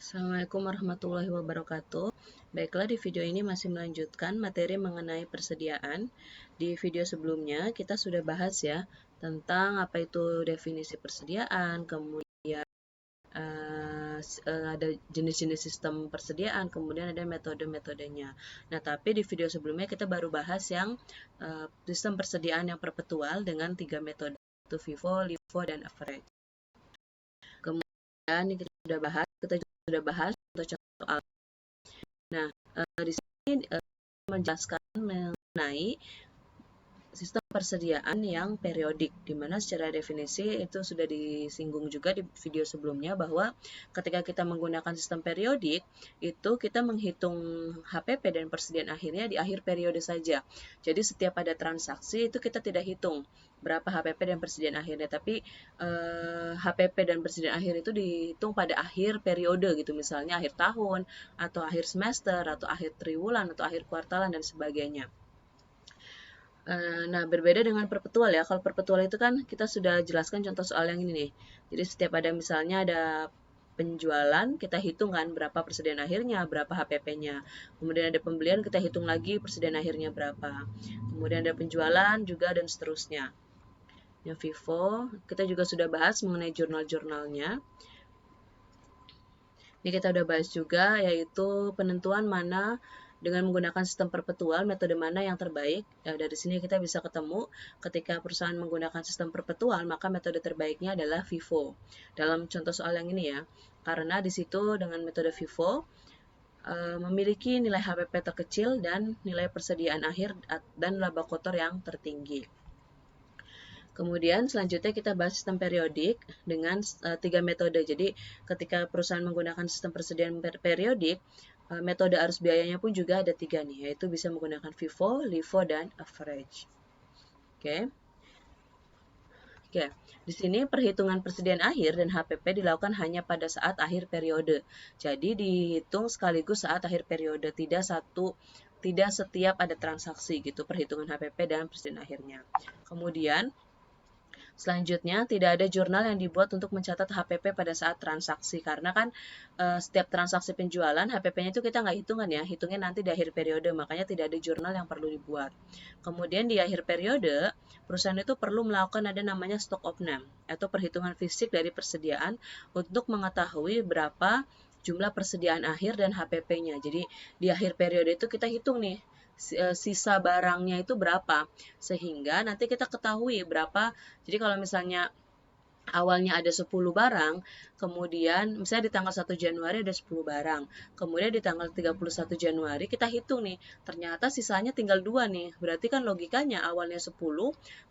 Assalamualaikum warahmatullahi wabarakatuh. Baiklah, di video ini masih melanjutkan materi mengenai persediaan. Di video sebelumnya kita sudah bahas ya tentang apa itu definisi persediaan, kemudian ada jenis-jenis sistem persediaan, kemudian ada metode-metodenya. Nah, tapi di video sebelumnya kita baru bahas yang sistem persediaan yang perpetual dengan 3 metode, yaitu FIFO, LIFO, dan average. Kemudian kita sudah bahas contoh-contoh alat. Nah, di sini menjelaskan mengenai sistem persediaan yang periodik, di mana secara definisi itu sudah disinggung juga di video sebelumnya bahwa ketika kita menggunakan sistem periodik, itu kita menghitung HPP dan persediaan akhirnya di akhir periode saja. Jadi setiap ada transaksi itu kita tidak hitung berapa HPP dan persediaan akhirnya, tapi HPP dan persediaan akhir itu dihitung pada akhir periode gitu, misalnya akhir tahun, atau akhir semester, atau akhir triwulan, atau akhir kuartalan, dan sebagainya. Nah, berbeda dengan perpetual ya. Kalau perpetual itu kan kita sudah jelaskan contoh soal yang ini nih. Jadi setiap ada misalnya ada penjualan, kita hitung kan berapa persediaan akhirnya, berapa HPP-nya. Kemudian ada pembelian, kita hitung lagi persediaan akhirnya berapa. Kemudian ada penjualan juga dan seterusnya. Yang FIFO, kita juga sudah bahas mengenai jurnal-jurnalnya. Ini kita udah bahas juga, yaitu penentuan mana dengan menggunakan sistem perpetual, metode mana yang terbaik. Dari sini kita bisa ketemu ketika perusahaan menggunakan sistem perpetual, maka metode terbaiknya adalah FIFO. Dalam contoh soal yang ini ya, karena di situ dengan metode FIFO memiliki nilai HPP terkecil dan nilai persediaan akhir dan laba kotor yang tertinggi. Kemudian selanjutnya kita bahas sistem periodik dengan 3 metode. Jadi ketika perusahaan menggunakan sistem persediaan periodik, metode arus biayanya pun juga ada 3 nih, yaitu bisa menggunakan FIFO, LIFO, dan average. Oke. Di sini perhitungan persediaan akhir dan HPP dilakukan hanya pada saat akhir periode. Jadi dihitung sekaligus saat akhir periode, tidak setiap ada transaksi gitu perhitungan HPP dan persediaan akhirnya. Kemudian selanjutnya, tidak ada jurnal yang dibuat untuk mencatat HPP pada saat transaksi, karena kan setiap transaksi penjualan, HPP-nya itu kita nggak hitungan ya, hitungnya nanti di akhir periode, makanya tidak ada jurnal yang perlu dibuat. Kemudian di akhir periode, perusahaan itu perlu melakukan ada namanya stock of name, atau perhitungan fisik dari persediaan untuk mengetahui berapa jumlah persediaan akhir dan HPP-nya. Jadi di akhir periode itu kita hitung nih, sisa barangnya itu berapa, sehingga nanti kita ketahui berapa. Jadi kalau misalnya awalnya ada 10 barang, kemudian misalnya di tanggal 1 Januari ada 10 barang, kemudian di tanggal 31 Januari kita hitung nih, ternyata sisanya tinggal 2 nih, berarti kan logikanya awalnya 10,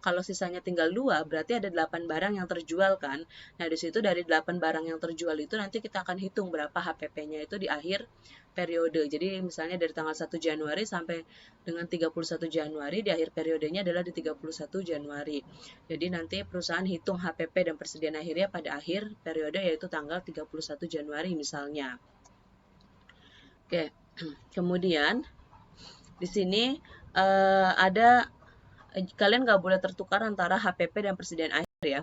kalau sisanya tinggal 2, berarti ada 8 barang yang terjual kan. Nah, di situ dari 8 barang yang terjual itu nanti kita akan hitung berapa HPP-nya itu di akhir periode. Jadi misalnya dari tanggal 1 Januari sampai dengan 31 Januari, di akhir periodenya adalah di 31 Januari. Jadi nanti perusahaan hitung HPP dan persediaan akhirnya pada akhir periode, yaitu tanggal 31 Januari misalnya. Oke, kemudian di sini kalian nggak boleh tertukar antara HPP dan persediaan akhir ya.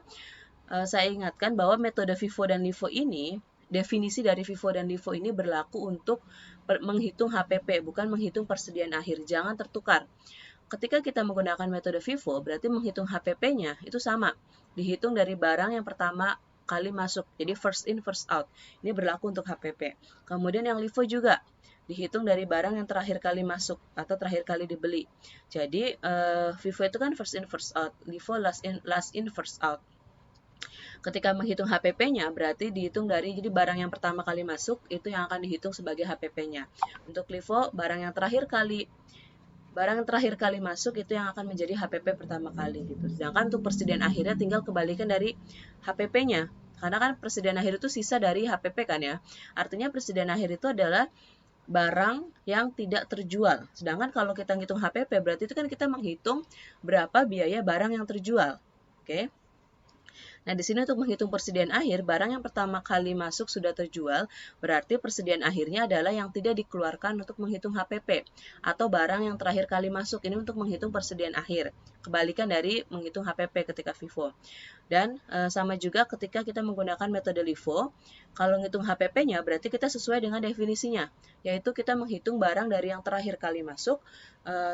Saya ingatkan bahwa metode FIFO dan LIFO ini, definisi dari FIFO dan LIFO ini berlaku untuk menghitung HPP, bukan menghitung persediaan akhir. Jangan tertukar. Ketika kita menggunakan metode FIFO, berarti menghitung HPP-nya itu sama. Dihitung dari barang yang pertama kali masuk. Jadi first in, first out. Ini berlaku untuk HPP. Kemudian yang LIFO juga dihitung dari barang yang terakhir kali masuk atau terakhir kali dibeli. Jadi FIFO itu kan first in, first out. LIFO last in, first out. Ketika menghitung HPP-nya, berarti dihitung dari, jadi barang yang pertama kali masuk, itu yang akan dihitung sebagai HPP-nya. Untuk LIFO, barang yang terakhir kali masuk itu yang akan menjadi HPP pertama kali gitu. Sedangkan untuk persediaan akhirnya tinggal kebalikan dari HPP-nya. Karena kan persediaan akhir itu sisa dari HPP kan ya. Artinya persediaan akhir itu adalah barang yang tidak terjual. Sedangkan kalau kita ngitung HPP, berarti itu kan kita menghitung berapa biaya barang yang terjual. Oke. Nah, di sini untuk menghitung persediaan akhir, barang yang pertama kali masuk sudah terjual, berarti persediaan akhirnya adalah yang tidak dikeluarkan untuk menghitung HPP, atau barang yang terakhir kali masuk, ini untuk menghitung persediaan akhir. Kebalikan dari menghitung HPP ketika FIFO. Dan sama juga ketika kita menggunakan metode LIFO, kalau ngitung HPP-nya berarti kita sesuai dengan definisinya, yaitu kita menghitung barang dari yang terakhir kali masuk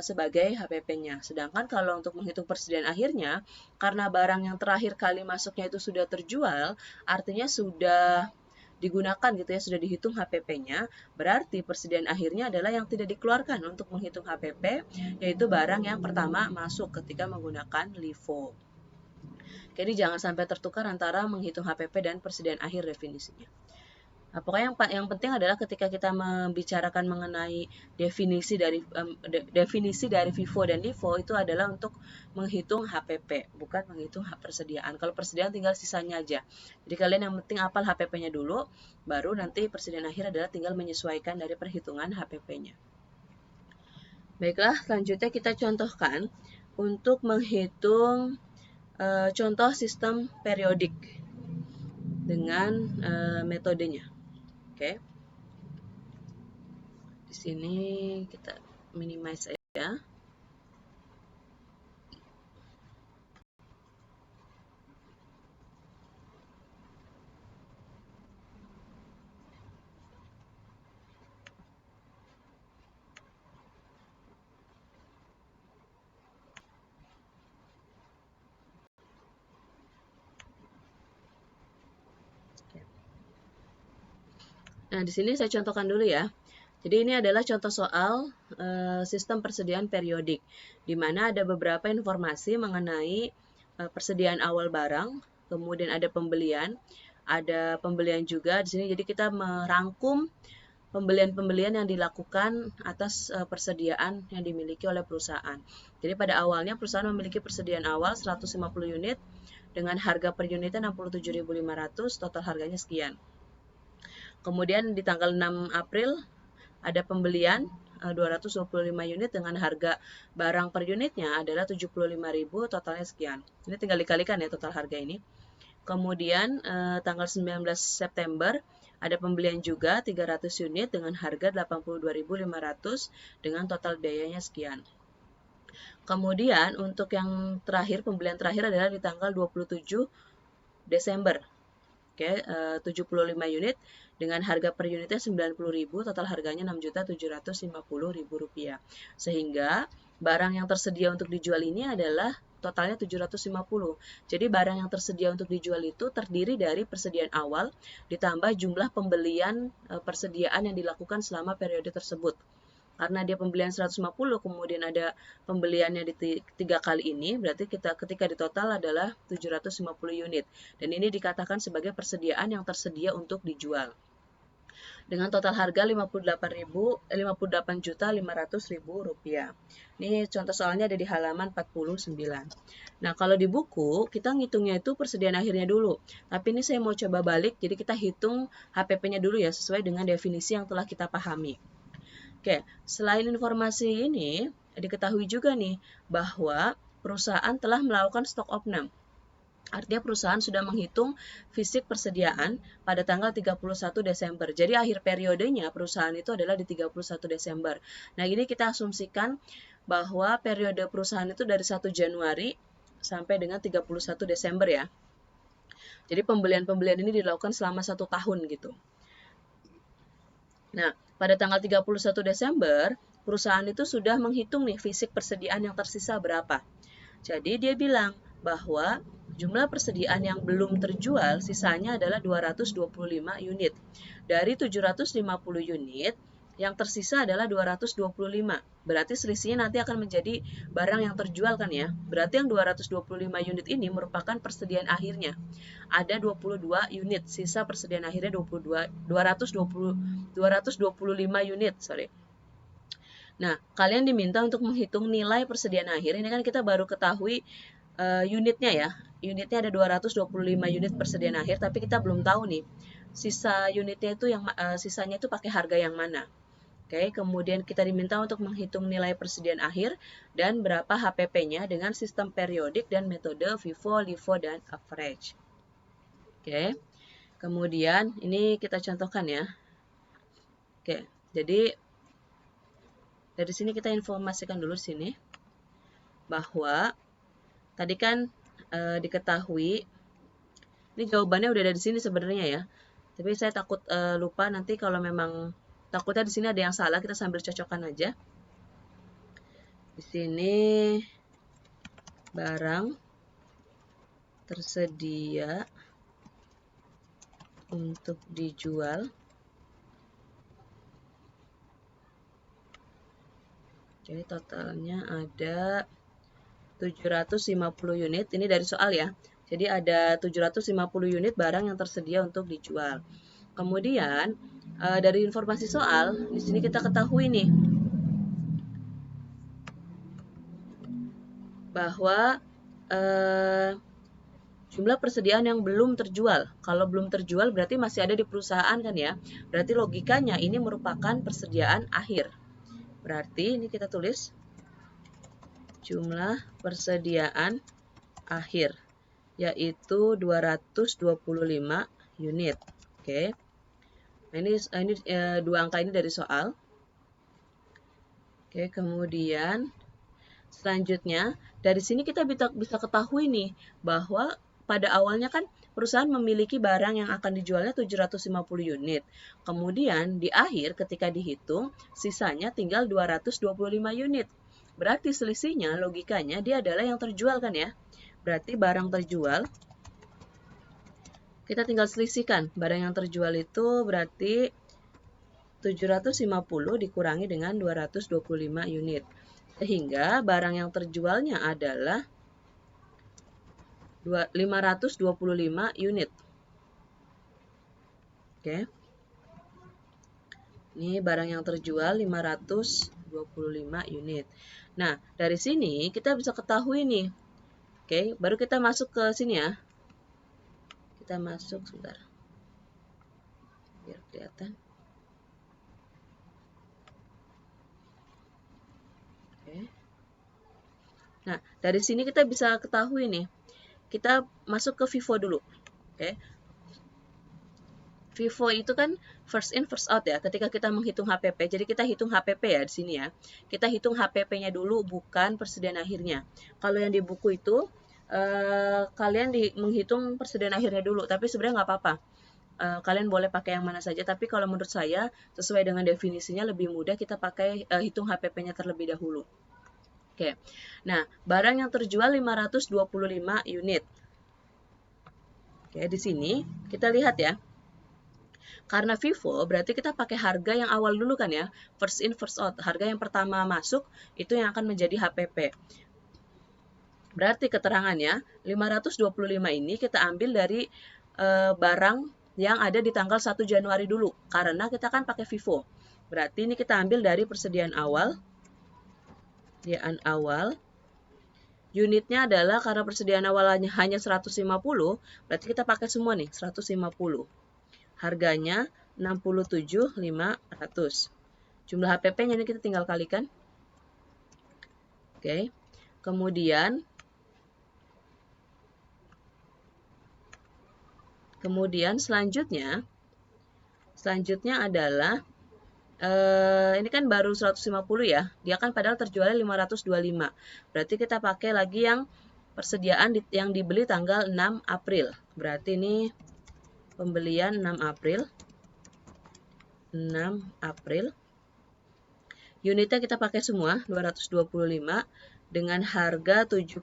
sebagai HPP-nya. Sedangkan kalau untuk menghitung persediaan akhirnya, karena barang yang terakhir kali masuknya itu sudah terjual, artinya sudah digunakan gitu ya, sudah dihitung HPP-nya, berarti persediaan akhirnya adalah yang tidak dikeluarkan untuk menghitung HPP, yaitu barang yang pertama masuk ketika menggunakan LIFO. Jadi jangan sampai tertukar antara menghitung HPP dan persediaan akhir definisinya. Nah, pokoknya yang penting adalah ketika kita membicarakan mengenai definisi dari FIFO dan LIFO itu adalah untuk menghitung HPP, bukan menghitung persediaan. Kalau persediaan tinggal sisanya aja. Jadi kalian yang penting hafal HPP-nya dulu, baru nanti persediaan akhir adalah tinggal menyesuaikan dari perhitungan HPP-nya. Baiklah, selanjutnya kita contohkan untuk menghitung contoh sistem periodik dengan metodenya. Oke. Di sini kita minimize aja. Nah, di sini saya contohkan dulu ya. Jadi ini adalah contoh soal sistem persediaan periodik, di mana ada beberapa informasi mengenai persediaan awal barang, kemudian ada pembelian juga di sini. Jadi kita merangkum pembelian-pembelian yang dilakukan atas persediaan yang dimiliki oleh perusahaan. Jadi pada awalnya perusahaan memiliki persediaan awal 150 unit dengan harga per unitnya 67.500, total harganya sekian. Kemudian di tanggal 6 April ada pembelian 225 unit dengan harga barang per unitnya adalah 75.000, totalnya sekian. Ini tinggal dikalikan ya total harga ini. Kemudian tanggal 19 September ada pembelian juga 300 unit dengan harga 82.500 dengan total biayanya sekian. Kemudian untuk yang terakhir, pembelian terakhir adalah di tanggal 27 Desember. Oke, 75 unit dengan harga per unitnya 90.000, total harganya Rp6.750.000. Sehingga barang yang tersedia untuk dijual ini adalah totalnya 750. Jadi barang yang tersedia untuk dijual itu terdiri dari persediaan awal ditambah jumlah pembelian persediaan yang dilakukan selama periode tersebut. Karena dia pembelian 150, kemudian ada pembeliannya di 3 kali ini, berarti ketika di total adalah 750 unit. Dan ini dikatakan sebagai persediaan yang tersedia untuk dijual. Dengan total harga Rp58.500.000. Ini contoh soalnya ada di halaman 49. Nah, kalau di buku, kita ngitungnya itu persediaan akhirnya dulu. Tapi ini saya mau coba balik, jadi kita hitung HPP-nya dulu ya, sesuai dengan definisi yang telah kita pahami. Oke, selain informasi ini, diketahui juga nih bahwa perusahaan telah melakukan stock opname. Artinya perusahaan sudah menghitung fisik persediaan pada tanggal 31 Desember. Jadi akhir periodenya perusahaan itu adalah di 31 Desember. Nah, ini kita asumsikan bahwa periode perusahaan itu dari 1 Januari sampai dengan 31 Desember ya. Jadi pembelian-pembelian ini dilakukan selama 1 tahun gitu. Nah, pada tanggal 31 Desember, perusahaan itu sudah menghitung nih fisik persediaan yang tersisa berapa. Jadi dia bilang bahwa jumlah persediaan yang belum terjual sisanya adalah 225 unit. Dari 750 unit, yang tersisa adalah 225. Berarti selisihnya nanti akan menjadi barang yang terjual kan ya. Berarti yang 225 unit ini merupakan persediaan akhirnya. Ada 22 unit, sisa persediaan akhirnya 225 unit, Nah, kalian diminta untuk menghitung nilai persediaan akhir. Ini kan kita baru ketahui unitnya ya. Unitnya ada 225 unit persediaan akhir, tapi kita belum tahu nih sisa unitnya itu sisanya itu pakai harga yang mana. Oke, kemudian kita diminta untuk menghitung nilai persediaan akhir dan berapa HPP-nya dengan sistem periodik dan metode FIFO, LIFO, dan average. Oke, kemudian ini kita contohkan ya. Oke, jadi dari sini kita informasikan dulu sini bahwa tadi kan diketahui Ini jawabannya udah ada di sini sebenarnya ya. Tapi saya takut lupa nanti kalau memang takutnya di sini ada yang salah, kita sambil cocokkan aja. Di sini barang tersedia untuk dijual. Jadi totalnya ada 750 unit. Ini dari soal ya. Jadi ada 750 unit barang yang tersedia untuk dijual. Kemudian dari informasi soal, di sini kita ketahui nih bahwa jumlah persediaan yang belum terjual. Kalau belum terjual berarti masih ada di perusahaan kan ya. Berarti logikanya ini merupakan persediaan akhir. Berarti ini kita tulis jumlah persediaan akhir, yaitu 225 unit. Oke. Nah, ini dua angka ini dari soal. Oke, kemudian selanjutnya dari sini kita bisa ketahui nih bahwa pada awalnya kan perusahaan memiliki barang yang akan dijualnya 750 unit. Kemudian di akhir ketika dihitung sisanya tinggal 225 unit. Berarti selisihnya logikanya dia adalah yang terjual kan ya. Berarti barang terjual kita tinggal selisihkan. Barang yang terjual itu berarti 750 dikurangi dengan 225 unit. Sehingga barang yang terjualnya adalah 525 unit. Oke. Ini barang yang terjual 525 unit. Nah, dari sini kita bisa ketahui nih. Oke, baru kita masuk ke sini ya. Kita masuk sebentar. Biar kelihatan. Oke. Nah, dari sini kita bisa ketahui nih. Kita masuk ke FIFO dulu. Oke. FIFO itu kan first in first out ya. Ketika kita menghitung HPP, jadi kita hitung HPP ya di sini ya. Kita hitung HPP-nya dulu, bukan persediaan akhirnya. Kalau yang di buku itu kalian menghitung persediaan akhirnya dulu, tapi sebenarnya nggak apa-apa. Kalian boleh pakai yang mana saja, tapi kalau menurut saya sesuai dengan definisinya lebih mudah kita pakai hitung HPP-nya terlebih dahulu. Oke. Nah, barang yang terjual 525 unit. Oke, di sini kita lihat ya. Karena FIFO berarti kita pakai harga yang awal dulu kan ya. First in first out. Harga yang pertama masuk itu yang akan menjadi HPP. Berarti keterangannya 525 ini kita ambil dari barang yang ada di tanggal 1 Januari dulu. Karena kita kan pakai FIFO. Berarti ini kita ambil dari persediaan awal. Persediaan awal. Unitnya adalah karena persediaan awalnya hanya 150, berarti kita pakai semua nih, 150. Harganya 67.500. Jumlah HPP-nya ini kita tinggal kalikan. Oke. Kemudian selanjutnya adalah ini kan baru 150 ya. Dia kan padahal terjualnya 525. Berarti kita pakai lagi yang persediaan yang dibeli tanggal 6 April. Berarti ini pembelian 6 April. 6 April. Unitnya kita pakai semua 225 dengan harga 75.000.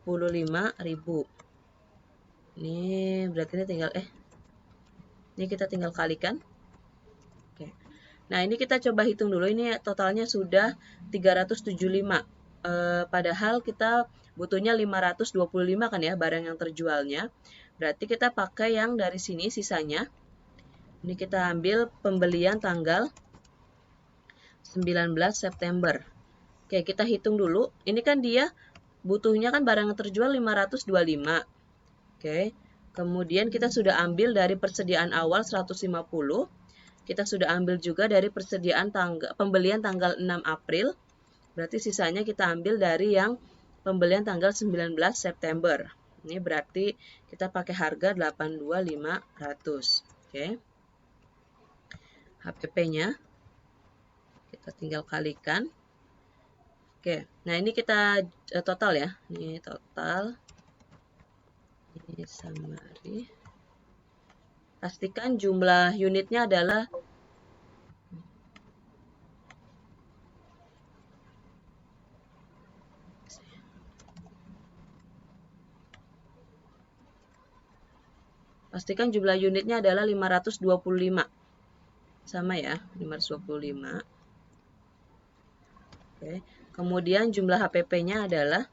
Ini berarti ini tinggal ini kita tinggal kalikan. Oke. Nah, ini kita coba hitung dulu. Ini totalnya sudah 375. Padahal kita butuhnya 525 kan ya barang yang terjualnya. Berarti kita pakai yang dari sini sisanya. Ini kita ambil pembelian tanggal 19 September. Oke, kita hitung dulu. Ini kan dia butuhnya kan barang yang terjual 525. Oke. Kemudian kita sudah ambil dari persediaan awal 150. Kita sudah ambil juga dari persediaan pembelian tanggal 6 April. Berarti sisanya kita ambil dari yang pembelian tanggal 19 September. Ini berarti kita pakai harga 82.500. Oke. HPP-nya kita tinggal kalikan. Oke. Nah, ini kita total ya. Ini total. Ini summary. Pastikan jumlah unitnya adalah pastikan jumlah unitnya adalah 525. Sama ya, 525. Oke. Kemudian jumlah HPP-nya adalah,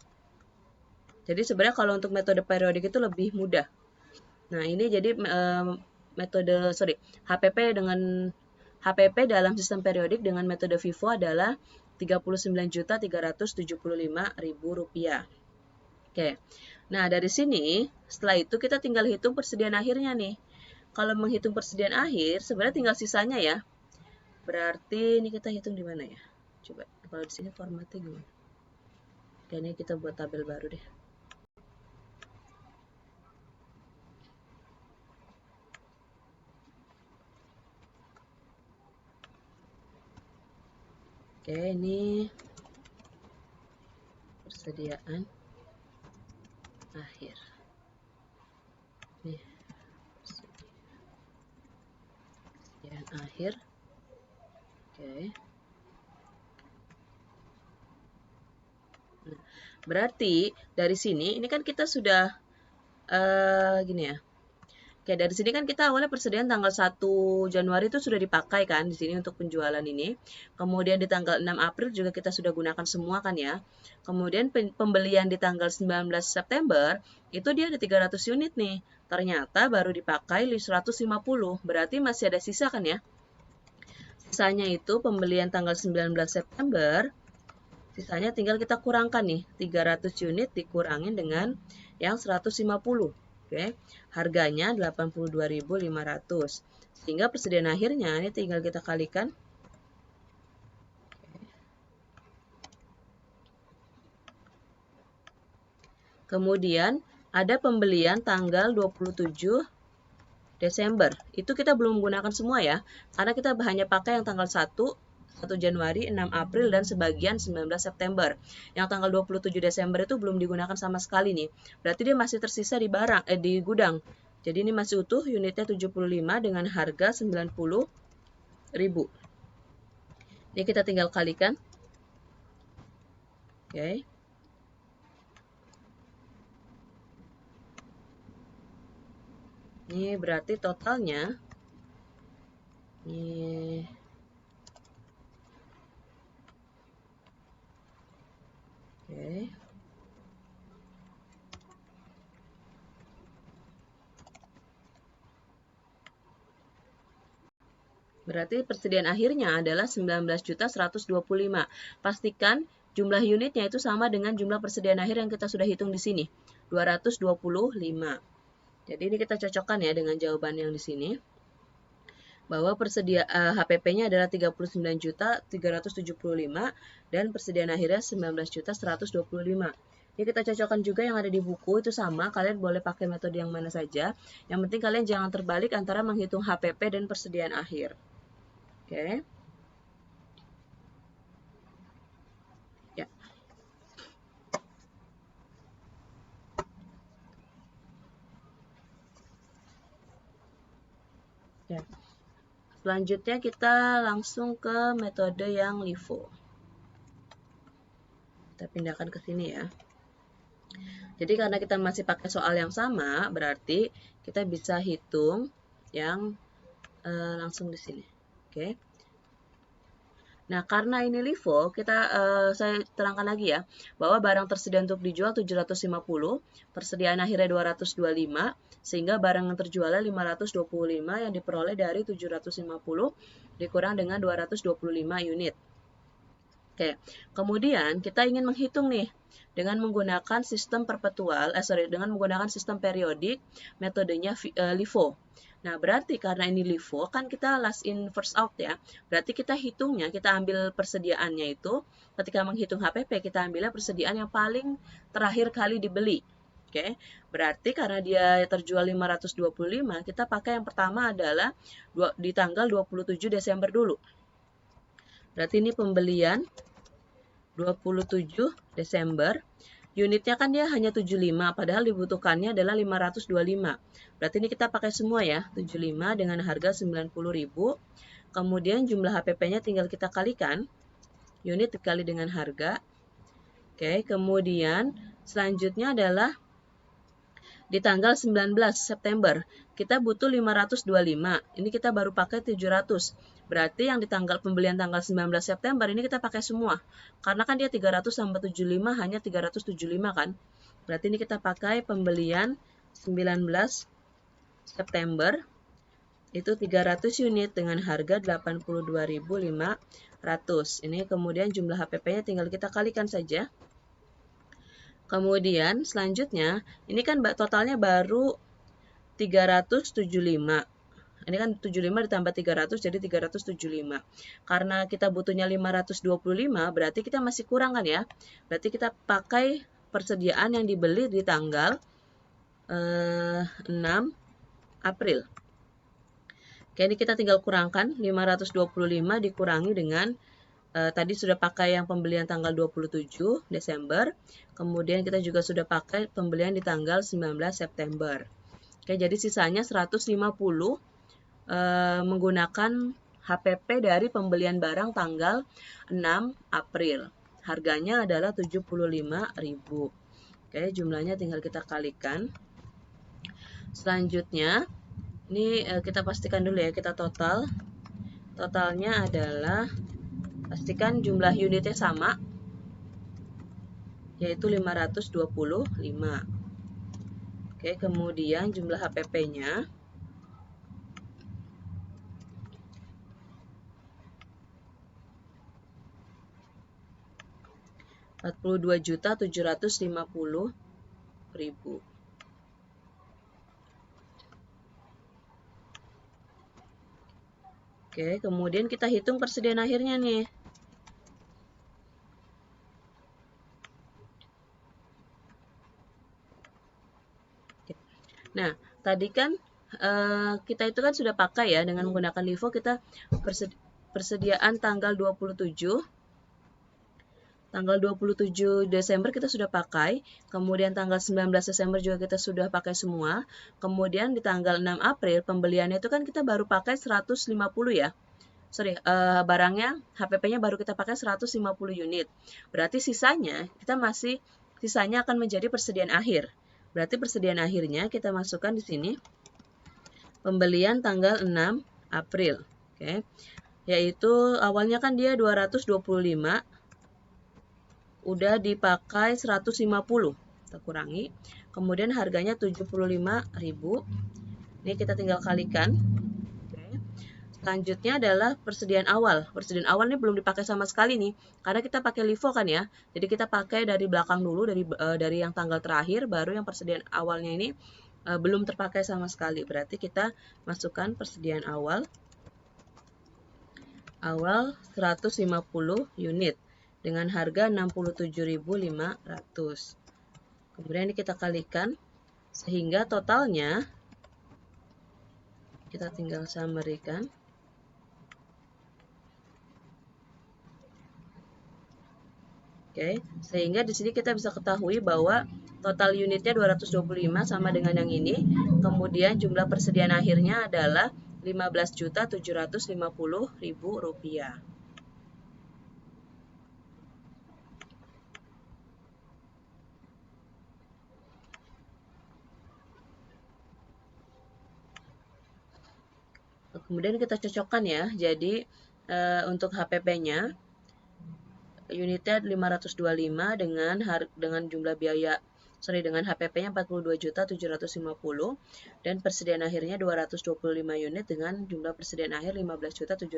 jadi sebenarnya kalau untuk metode periodik itu lebih mudah. Nah, ini jadi metode HPP dengan HPP dalam sistem periodik dengan metode FIFO adalah Rp39.375.000. Oke. Nah, dari sini setelah itu kita tinggal hitung persediaan akhirnya nih. Kalau menghitung persediaan akhir, sebenarnya tinggal sisanya ya. Berarti ini kita hitung di mana ya? Coba kalau di sini formatnya gimana? Kayaknya kita buat tabel baru deh. Oke, ini persediaan akhir. Nih, persediaan akhir. Oke. Nah, berarti dari sini ini kan kita sudah gini ya. Oke, dari sini kan kita awalnya persediaan tanggal 1 Januari itu sudah dipakai kan di sini untuk penjualan ini. Kemudian di tanggal 6 April juga kita sudah gunakan semua kan ya. Kemudian pembelian di tanggal 19 September itu dia ada 300 unit nih. Ternyata baru dipakai 150. Berarti masih ada sisa kan ya. Sisanya itu pembelian tanggal 19 September. Sisanya tinggal kita kurangkan nih. 300 unit dikurangin dengan yang 150. Oke, harganya 82.500. Sehingga persediaan akhirnya ini tinggal kita kalikan. Kemudian ada pembelian tanggal 27 Desember. Itu kita belum menggunakan semua ya, karena kita hanya pakai yang tanggal 1 Januari, 6 April, dan sebagian 19 September. Yang tanggal 27 Desember itu belum digunakan sama sekali nih. Berarti dia masih tersisa di di gudang. Jadi ini masih utuh, unitnya 75 dengan harga 90.000. Ini kita tinggal kalikan. Oke. Ini berarti totalnya ini oke. Berarti persediaan akhirnya adalah 19.125. Pastikan jumlah unitnya itu sama dengan jumlah persediaan akhir yang kita sudah hitung di sini, 225. Jadi ini kita cocokkan ya dengan jawaban yang di sini. Bahwa HPP-nya adalah 39.375 dan persediaan akhirnya 19.125. Ini kita cocokkan juga yang ada di buku itu sama, kalian boleh pakai metode yang mana saja. Yang penting kalian jangan terbalik antara menghitung HPP dan persediaan akhir. Oke. Ya. Ya. Selanjutnya kita langsung ke metode yang LIFO. Kita pindahkan ke sini ya. Jadi karena kita masih pakai soal yang sama, berarti kita bisa hitung yang langsung di sini. Oke. Nah, karena ini LIFO, saya terangkan lagi ya, bahwa barang tersedia untuk dijual 750, persediaan akhirnya 225, sehingga barang yang terjualnya 525 yang diperoleh dari 750 dikurang dengan 225 unit. Oke, kemudian kita ingin menghitung nih dengan menggunakan sistem dengan menggunakan sistem periodik, metodenya LIFO. Nah, berarti karena ini LIFO, kan kita last in first out ya. Berarti kita hitungnya, kita ambil persediaannya itu, ketika menghitung HPP, kita ambilnya persediaan yang paling terakhir kali dibeli. Oke, berarti karena dia terjual 525, kita pakai yang pertama adalah di tanggal 27 Desember dulu. Berarti ini pembelian 27 Desember unitnya kan dia hanya 75, padahal dibutuhkannya adalah 525. Berarti ini kita pakai semua ya, 75 dengan harga 90.000. Kemudian jumlah HPP-nya tinggal kita kalikan, unit dikali dengan harga. Oke, kemudian selanjutnya adalah di tanggal 19 September, kita butuh 525. Ini kita baru pakai 700. Berarti yang di tanggal pembelian tanggal 19 September ini kita pakai semua. Karena kan dia 300 tambah 75 hanya 375 kan. Berarti ini kita pakai pembelian 19 September itu 300 unit dengan harga 82.500. Ini kemudian jumlah HPP-nya tinggal kita kalikan saja. Kemudian selanjutnya, ini kan totalnya baru 375. Ini kan 75 ditambah 300 jadi 375. Karena kita butuhnya 525, berarti kita masih kurang kan ya. Berarti kita pakai persediaan yang dibeli di tanggal 6 April. Oke, ini kita tinggal kurangkan 525 dikurangi dengan tadi sudah pakai yang pembelian tanggal 27 Desember. Kemudian kita juga sudah pakai pembelian di tanggal 19 September. Oke, jadi sisanya 150 menggunakan HPP dari pembelian barang tanggal 6 April. Harganya adalah 75.000. Oke, jumlahnya tinggal kita kalikan. Selanjutnya, ini kita pastikan dulu ya, kita total. Totalnya adalah, pastikan jumlah unitnya sama, yaitu 525. Oke, kemudian jumlah HPP-nya. Rp42.750.000. Oke, kemudian kita hitung persediaan akhirnya nih. Nah, tadi kan kita itu kan sudah pakai ya dengan menggunakan LIFO, kita persediaan tanggal 27 Desember kita sudah pakai, kemudian tanggal 19 Desember juga kita sudah pakai semua, kemudian di tanggal 6 April pembeliannya itu kan kita baru pakai 150 ya. Sorry, barangnya, HPP-nya baru kita pakai 150 unit. Berarti sisanya akan menjadi persediaan akhir. Berarti persediaan akhirnya kita masukkan di sini pembelian tanggal 6 April. Oke. Yaitu awalnya kan dia 225, udah dipakai 150. Kita kurangi. Kemudian harganya 75.000. Ini kita tinggal kalikan. Selanjutnya adalah persediaan awal. Persediaan awal ini belum dipakai sama sekali nih, karena kita pakai LIFO kan ya. Jadi kita pakai dari belakang dulu, dari yang tanggal terakhir, baru yang persediaan awalnya ini belum terpakai sama sekali. Berarti kita masukkan persediaan awal 150 unit dengan harga 67.500. Kemudian ini kita kalikan sehingga totalnya kita tinggal summary-kan. Oke, sehingga di sini kita bisa ketahui bahwa total unitnya 225 sama dengan yang ini. Kemudian jumlah persediaan akhirnya adalah Rp15.750.000. Kemudian kita cocokkan ya. Jadi untuk HPP-nya unitnya 525 dengan jumlah biaya dengan HPP-nya 42.750 dan persediaan akhirnya 225 unit dengan jumlah persediaan akhir 15.750.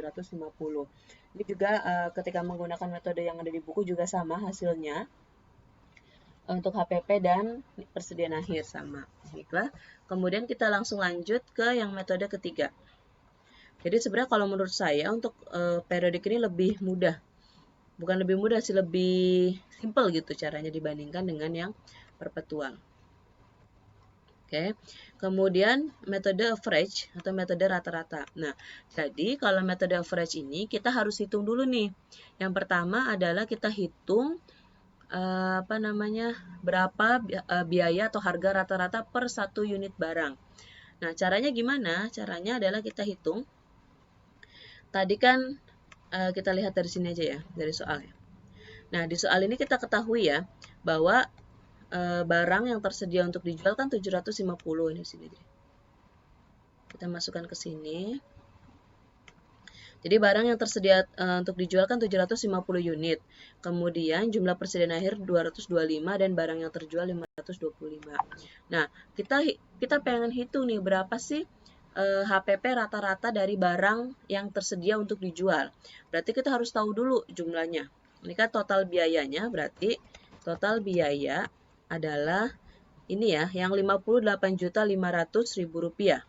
Ini juga ketika menggunakan metode yang ada di buku juga sama hasilnya. Untuk HPP dan persediaan akhir sama. Baiklah. Kemudian kita langsung lanjut ke yang metode ketiga. Jadi sebenarnya kalau menurut saya untuk periodik ini lebih mudah. Bukan lebih mudah sih, lebih simple gitu caranya dibandingkan dengan yang perpetual. Oke. Kemudian metode average atau metode rata-rata. Nah, jadi kalau metode average ini kita harus hitung dulu nih. Yang pertama adalah kita hitung berapa biaya atau harga rata-rata per 1 unit barang. Nah, caranya gimana? Caranya adalah kita hitung. Tadi kan kita lihat dari sini aja ya, dari soalnya. Nah, di soal ini kita ketahui ya, bahwa barang yang tersedia untuk dijual kan 750 ini sini. Kita masukkan ke sini. Jadi barang yang tersedia untuk dijual kan 750 unit. Kemudian jumlah persediaan akhir 225 dan barang yang terjual 525. Nah, kita pengen hitung nih berapa sih HPP rata-rata dari barang yang tersedia untuk dijual. Berarti kita harus tahu dulu jumlahnya. Ini kan total biayanya, berarti total biaya adalah ini ya, yang Rp58.500.000.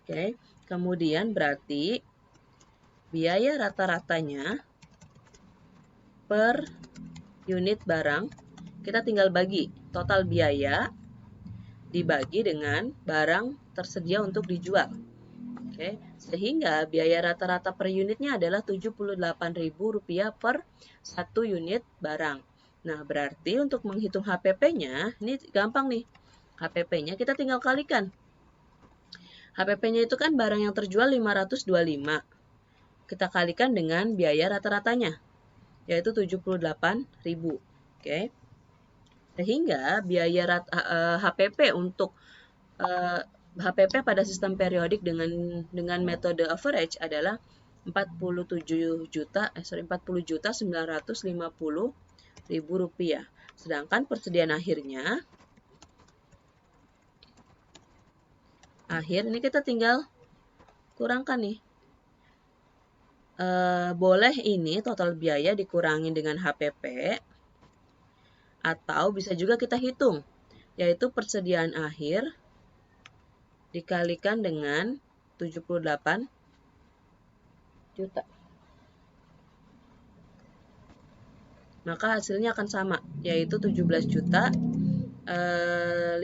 Oke, kemudian berarti biaya rata-ratanya per unit barang, kita tinggal bagi total biaya dibagi dengan barang tersedia untuk dijual. Oke, sehingga biaya rata-rata per unitnya adalah Rp78.000 per 1 unit barang. Nah, berarti untuk menghitung HPP-nya, ini gampang nih. HPP-nya kita tinggal kalikan. HPP-nya itu kan barang yang terjual 525. Kita kalikan dengan biaya rata-ratanya, yaitu 78.000. Oke. Sehingga biaya HPP untuk HPP pada sistem periodik dengan metode average adalah 40.950.000 rupiah. Sedangkan persediaan akhirnya, ini kita tinggal kurangkan nih. Boleh ini total biaya dikurangi dengan HPP, atau bisa juga kita hitung, yaitu persediaan akhir dikalikan dengan 78 juta. Maka hasilnya akan sama, yaitu 17.550.000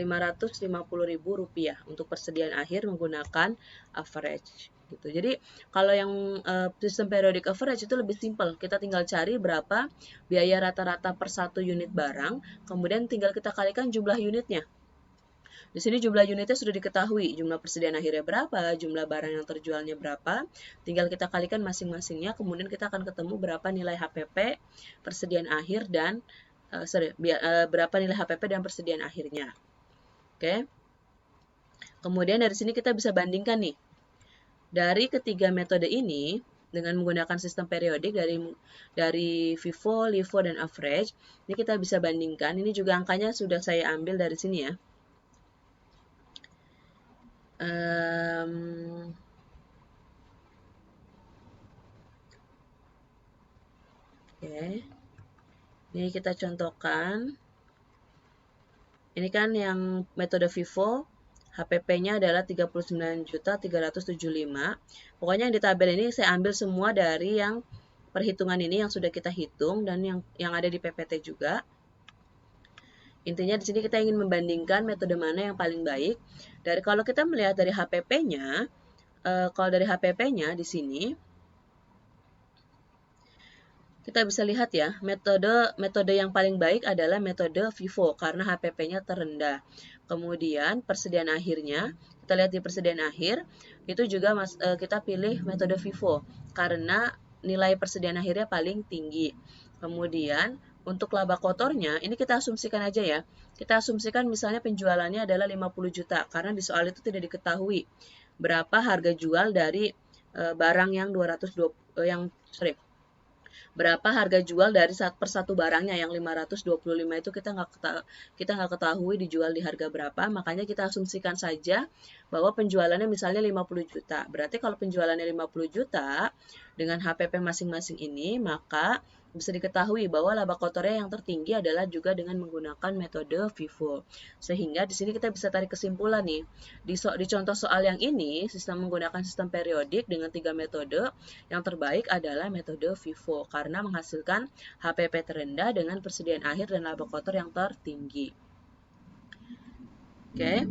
rupiah untuk persediaan akhir menggunakan average. Gitu. Jadi kalau yang sistem periodic average itu lebih simpel. Kita tinggal cari berapa biaya rata-rata per 1 unit barang, kemudian tinggal kita kalikan jumlah unitnya. Di sini jumlah unitnya sudah diketahui, jumlah persediaan akhirnya berapa, jumlah barang yang terjualnya berapa, tinggal kita kalikan masing-masingnya, kemudian kita akan ketemu berapa nilai HPP, persediaan akhir, dan berapa nilai HPP dan persediaan akhirnya. Oke. Kemudian dari sini kita bisa bandingkan nih, dari ketiga metode ini, dengan menggunakan sistem periodik dari FIFO, LIFO, dan average, ini kita bisa bandingkan. Ini juga angkanya sudah saya ambil dari sini ya. Oke. Ini kita contohkan. Ini kan yang metode FIFO, HPP-nya adalah 39.375. Pokoknya yang di tabel ini saya ambil semua dari yang perhitungan ini yang sudah kita hitung dan yang ada di PPT juga. Intinya di sini kita ingin membandingkan metode mana yang paling baik. Kalau kita melihat dari HPP-nya, kalau dari HPP-nya di sini kita bisa lihat ya, metode yang paling baik adalah metode FIFO karena HPP-nya terendah. Kemudian persediaan akhirnya, kita lihat di persediaan akhir, itu juga kita pilih metode FIFO karena nilai persediaan akhirnya paling tinggi. Kemudian untuk laba kotornya, ini kita asumsikan aja ya. Kita asumsikan misalnya penjualannya adalah 50 juta karena di soal itu tidak diketahui berapa harga jual dari barang yang berapa harga jual dari per satu barangnya yang 525 itu kita nggak ketahui dijual di harga berapa, makanya kita asumsikan saja bahwa penjualannya misalnya 50 juta. Berarti kalau penjualannya 50 juta dengan HPP masing-masing ini, maka bisa diketahui bahwa laba kotornya yang tertinggi adalah juga dengan menggunakan metode FIFO. Sehingga di sini kita bisa tarik kesimpulan nih. Di contoh soal yang ini, menggunakan sistem periodik dengan 3 metode, yang terbaik adalah metode FIFO karena menghasilkan HPP terendah dengan persediaan akhir dan laba kotor yang tertinggi. Oke,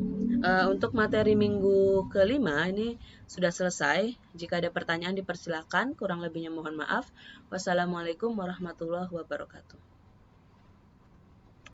untuk materi minggu kelima ini sudah selesai. Jika ada pertanyaan dipersilakan, kurang lebihnya mohon maaf. Wassalamualaikum warahmatullahi wabarakatuh.